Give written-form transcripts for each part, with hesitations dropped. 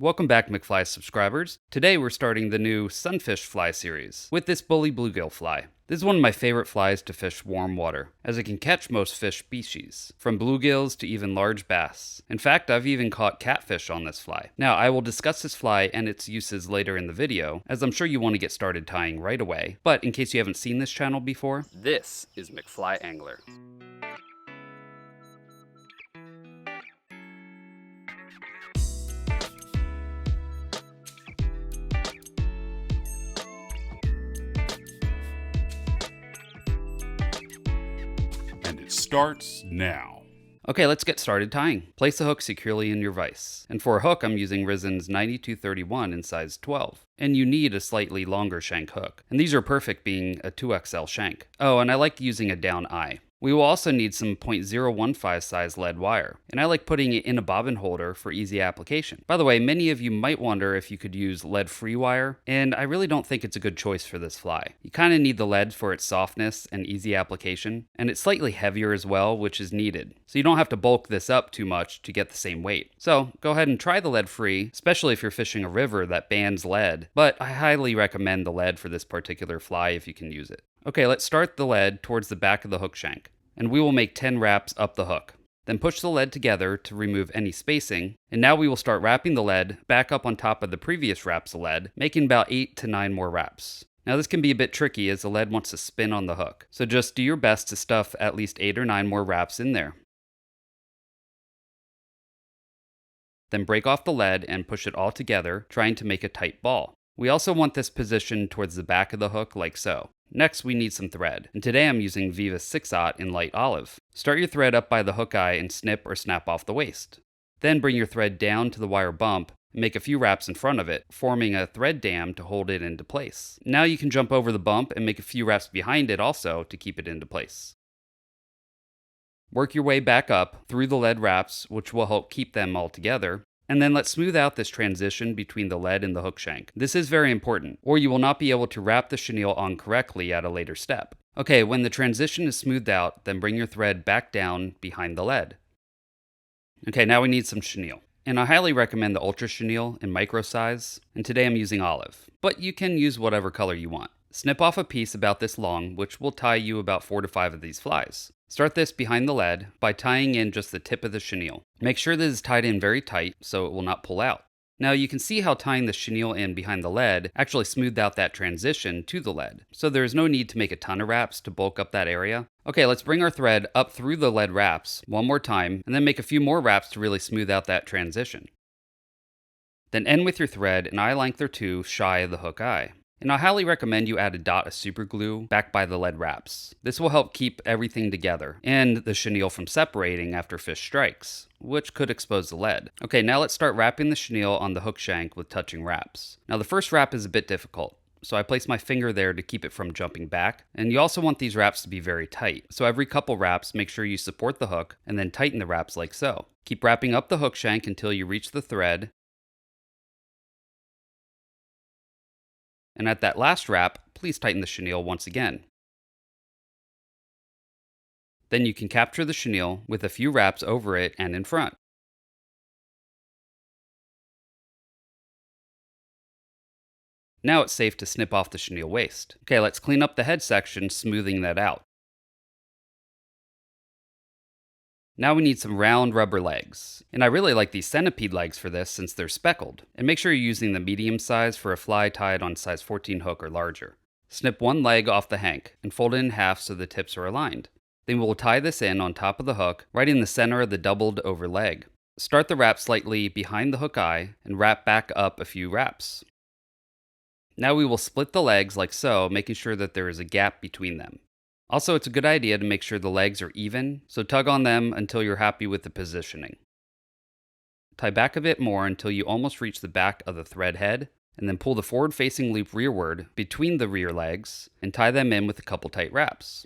Welcome back, McFly subscribers. Today we're starting the new Sunfish Fly series with this bully bluegill fly. This is one of my favorite flies to fish warm water, as it can catch most fish species, from bluegills to even large bass. In fact, I've even caught catfish on this fly. Now, I will discuss this fly and its uses later in the video, as I'm sure you want to get started tying right away. But in case you haven't seen this channel before, this is McFly Angler. Starts now. Okay, let's get started tying. Place a hook securely in your vise. And for a hook, I'm using Resin's 9231 in size 12. And you need a slightly longer shank hook. And these are perfect being a 2XL shank. Oh, and I like using a down eye. We will also need some .015 size lead wire, and I like putting it in a bobbin holder for easy application. By the way, many of you might wonder if you could use lead-free wire, and I really don't think it's a good choice for this fly. You kind of need the lead for its softness and easy application, and it's slightly heavier as well, which is needed. So you don't have to bulk this up too much to get the same weight. So go ahead and try the lead-free, especially if you're fishing a river that bans lead, but I highly recommend the lead for this particular fly if you can use it. Okay, let's start the lead towards the back of the hook shank, and we will make 10 wraps up the hook. Then push the lead together to remove any spacing, and now we will start wrapping the lead back up on top of the previous wraps of lead, making about 8 to 9 more wraps. Now this can be a bit tricky as the lead wants to spin on the hook, so just do your best to stuff at least 8 or 9 more wraps in there. Then break off the lead and push it all together, trying to make a tight ball. We also want this positioned towards the back of the hook like so. Next, we need some thread, and today I'm using Viva 6/0 in light olive. Start your thread up by the hook eye and snip or snap off the waist. Then bring your thread down to the wire bump and make a few wraps in front of it, forming a thread dam to hold it into place. Now you can jump over the bump and make a few wraps behind it also to keep it into place. Work your way back up through the lead wraps, which will help keep them all together. And then let's smooth out this transition between the lead and the hook shank. This is very important, or you will not be able to wrap the chenille on correctly at a later step. Okay, when the transition is smoothed out, then bring your thread back down behind the lead. Okay, now we need some chenille. And I highly recommend the Ultra Chenille in micro size, and today I'm using olive. But you can use whatever color you want. Snip off a piece about this long, which will tie you about 4 to 5 of these flies. Start this behind the lead by tying in just the tip of the chenille. Make sure this is tied in very tight so it will not pull out. Now you can see how tying the chenille in behind the lead actually smoothed out that transition to the lead. So there is no need to make a ton of wraps to bulk up that area. Okay, let's bring our thread up through the lead wraps one more time and then make a few more wraps to really smooth out that transition. Then end with your thread an eye length or two shy of the hook eye. And I highly recommend you add a dot of super glue back by the lead wraps. This will help keep everything together and the chenille from separating after fish strikes, which could expose the lead. Okay, now let's start wrapping the chenille on the hook shank with touching wraps. Now the first wrap is a bit difficult, so I place my finger there to keep it from jumping back. And you also want these wraps to be very tight. So every couple wraps, make sure you support the hook and then tighten the wraps like so. Keep wrapping up the hook shank until you reach the thread. And at that last wrap, please tighten the chenille once again. Then you can capture the chenille with a few wraps over it and in front. Now it's safe to snip off the chenille waist. Okay, let's clean up the head section, smoothing that out. Now we need some round rubber legs. And I really like these centipede legs for this since they're speckled. And make sure you're using the medium size for a fly tied on size 14 hook or larger. Snip one leg off the hank and fold it in half so the tips are aligned. Then we'll tie this in on top of the hook, right in the center of the doubled over leg. Start the wrap slightly behind the hook eye and wrap back up a few wraps. Now we will split the legs like so, making sure that there is a gap between them. Also, it's a good idea to make sure the legs are even, so tug on them until you're happy with the positioning. Tie back a bit more until you almost reach the back of the thread head, and then pull the forward-facing loop rearward between the rear legs and tie them in with a couple tight wraps.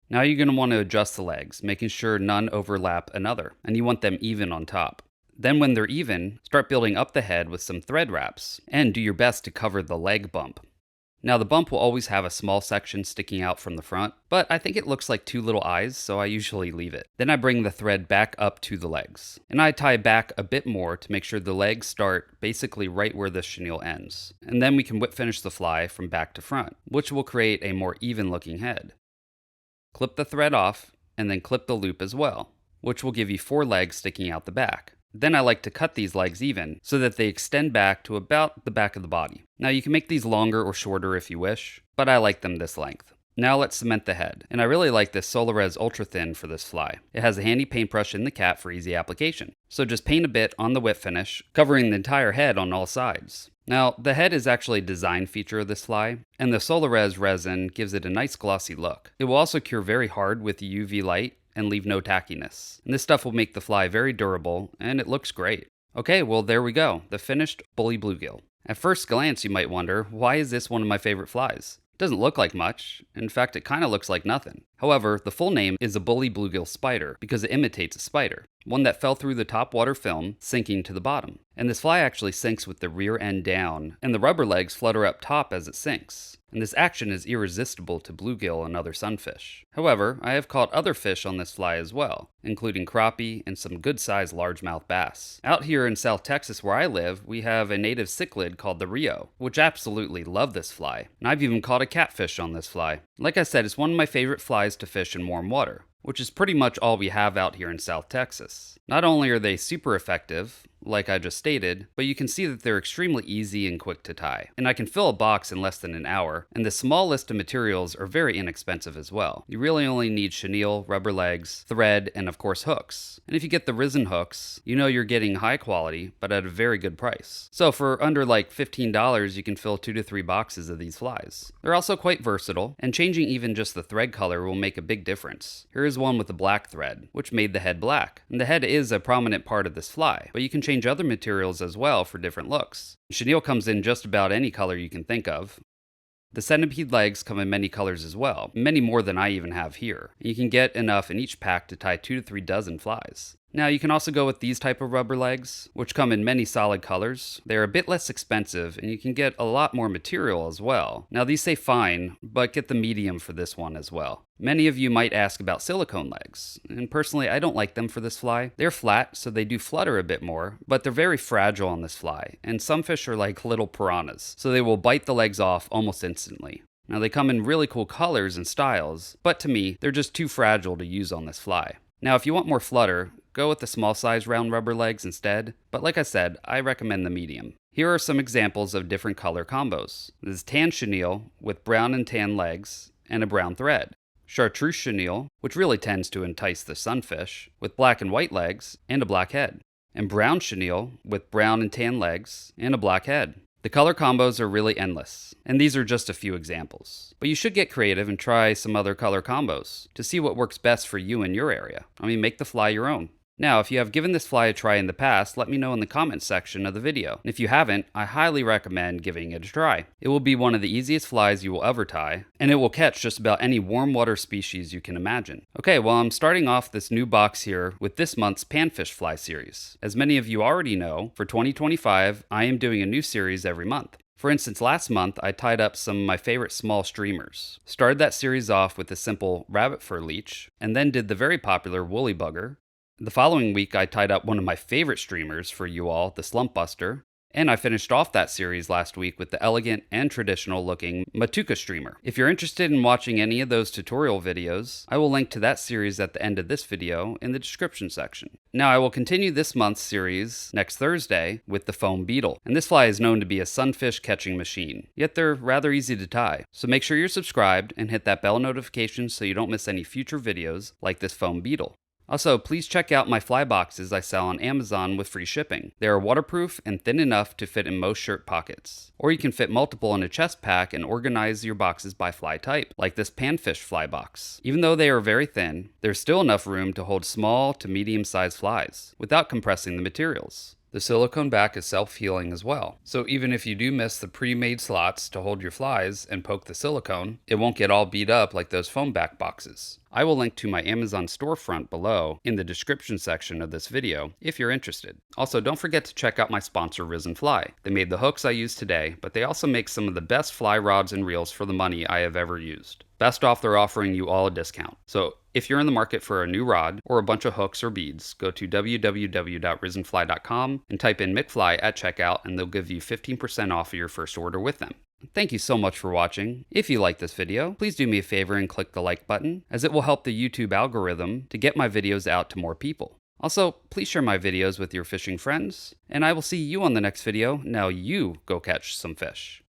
Now you're going to want to adjust the legs, making sure none overlap another, and you want them even on top. Then when they're even, start building up the head with some thread wraps, and do your best to cover the leg bump. Now the bump will always have a small section sticking out from the front, but I think it looks like two little eyes, so I usually leave it. Then I bring the thread back up to the legs, and I tie back a bit more to make sure the legs start basically right where the chenille ends. And then we can whip finish the fly from back to front, which will create a more even looking head. Clip the thread off, and then clip the loop as well, which will give you 4 legs sticking out the back. Then I like to cut these legs even, so that they extend back to about the back of the body. Now you can make these longer or shorter if you wish, but I like them this length. Now let's cement the head, and I really like this Solarez Ultra Thin for this fly. It has a handy paintbrush in the cap for easy application. So just paint a bit on the whip finish, covering the entire head on all sides. Now, the head is actually a design feature of this fly, and the Solarez resin gives it a nice glossy look. It will also cure very hard with UV light and leave no tackiness. And this stuff will make the fly very durable, and it looks great. Okay, well there we go, the finished bully bluegill. At first glance you might wonder, why is this one of my favorite flies? It doesn't look like much. In fact, it kind of looks like nothing. However, the full name is a bully bluegill spider because it imitates a spider, one that fell through the top water film, sinking to the bottom. And this fly actually sinks with the rear end down, and the rubber legs flutter up top as it sinks. And this action is irresistible to bluegill and other sunfish. However, I have caught other fish on this fly as well, including crappie and some good-sized largemouth bass. Out here in South Texas where I live, we have a native cichlid called the Rio, which absolutely love this fly. And I've even caught a catfish on this fly. Like I said, it's one of my favorite flies to fish in warm water, which is pretty much all we have out here in South Texas. Not only are they super effective, like I just stated, but you can see that they're extremely easy and quick to tie. And I can fill a box in less than an hour, and the small list of materials are very inexpensive as well. You really only need chenille, rubber legs, thread, and of course hooks. And if you get the resin hooks, you know you're getting high quality, but at a very good price. So for under like $15, you can fill 2 to 3 boxes of these flies. They're also quite versatile, and changing even just the thread color will make a big difference. Here is one with a black thread, which made the head black. And the head is a prominent part of this fly, but you can change other materials as well for different looks. Chenille comes in just about any color you can think of. The centipede legs come in many colors as well, many more than I even have here. You can get enough in each pack to tie 2 to 3 dozen flies. Now you can also go with these type of rubber legs, which come in many solid colors. They're a bit less expensive and you can get a lot more material as well. Now these say fine, but get the medium for this one as well. Many of you might ask about silicone legs, and personally I don't like them for this fly. They're flat, so they do flutter a bit more, but they're very fragile on this fly, and some fish are like little piranhas, so they will bite the legs off almost instantly. Now they come in really cool colors and styles, but to me, they're just too fragile to use on this fly. Now if you want more flutter, go with the small size round rubber legs instead, but like I said, I recommend the medium. Here are some examples of different color combos. This is tan chenille with brown and tan legs and a brown thread. Chartreuse chenille, which really tends to entice the sunfish, with black and white legs and a black head. And brown chenille with brown and tan legs and a black head. The color combos are really endless, and these are just a few examples. But you should get creative and try some other color combos to see what works best for you in your area. I mean, make the fly your own. Now, if you have given this fly a try in the past, let me know in the comments section of the video. And if you haven't, I highly recommend giving it a try. It will be one of the easiest flies you will ever tie, and it will catch just about any warm water species you can imagine. Okay, well I'm starting off this new box here with this month's panfish fly series. As many of you already know, for 2025, I am doing a new series every month. For instance, last month, I tied up some of my favorite small streamers. Started that series off with a simple rabbit fur leech, and then did the very popular woolly bugger. The following week, I tied up one of my favorite streamers for you all, the slump buster, and I finished off that series last week with the elegant and traditional looking Matuka streamer. If you're interested in watching any of those tutorial videos, I will link to that series at the end of this video in the description section. Now I will continue this month's series next Thursday with the foam beetle, and this fly is known to be a sunfish catching machine, yet they're rather easy to tie. So make sure you're subscribed and hit that bell notification so you don't miss any future videos like this foam beetle. Also, please check out my fly boxes I sell on Amazon with free shipping. They are waterproof and thin enough to fit in most shirt pockets. Or you can fit multiple in a chest pack and organize your boxes by fly type, like this panfish fly box. Even though they are very thin, there's still enough room to hold small to medium-sized flies, without compressing the materials. The silicone back is self-healing as well, so even if you do miss the pre-made slots to hold your flies and poke the silicone, it won't get all beat up like those foam back boxes. I will link to my Amazon storefront below in the description section of this video if you're interested. Also, don't forget to check out my sponsor Resin Fly. They made the hooks I use today, but they also make some of the best fly rods and reels for the money I have ever used. Best off, they're offering you all a discount. So if you're in the market for a new rod or a bunch of hooks or beads, go to www.resinfly.com and type in McFly at checkout and they'll give you 15% off of your first order with them. Thank you so much for watching. If you like this video, please do me a favor and click the like button, as it will help the YouTube algorithm to get my videos out to more people. Also, please share my videos with your fishing friends, and I will see you on the next video. Now you go catch some fish.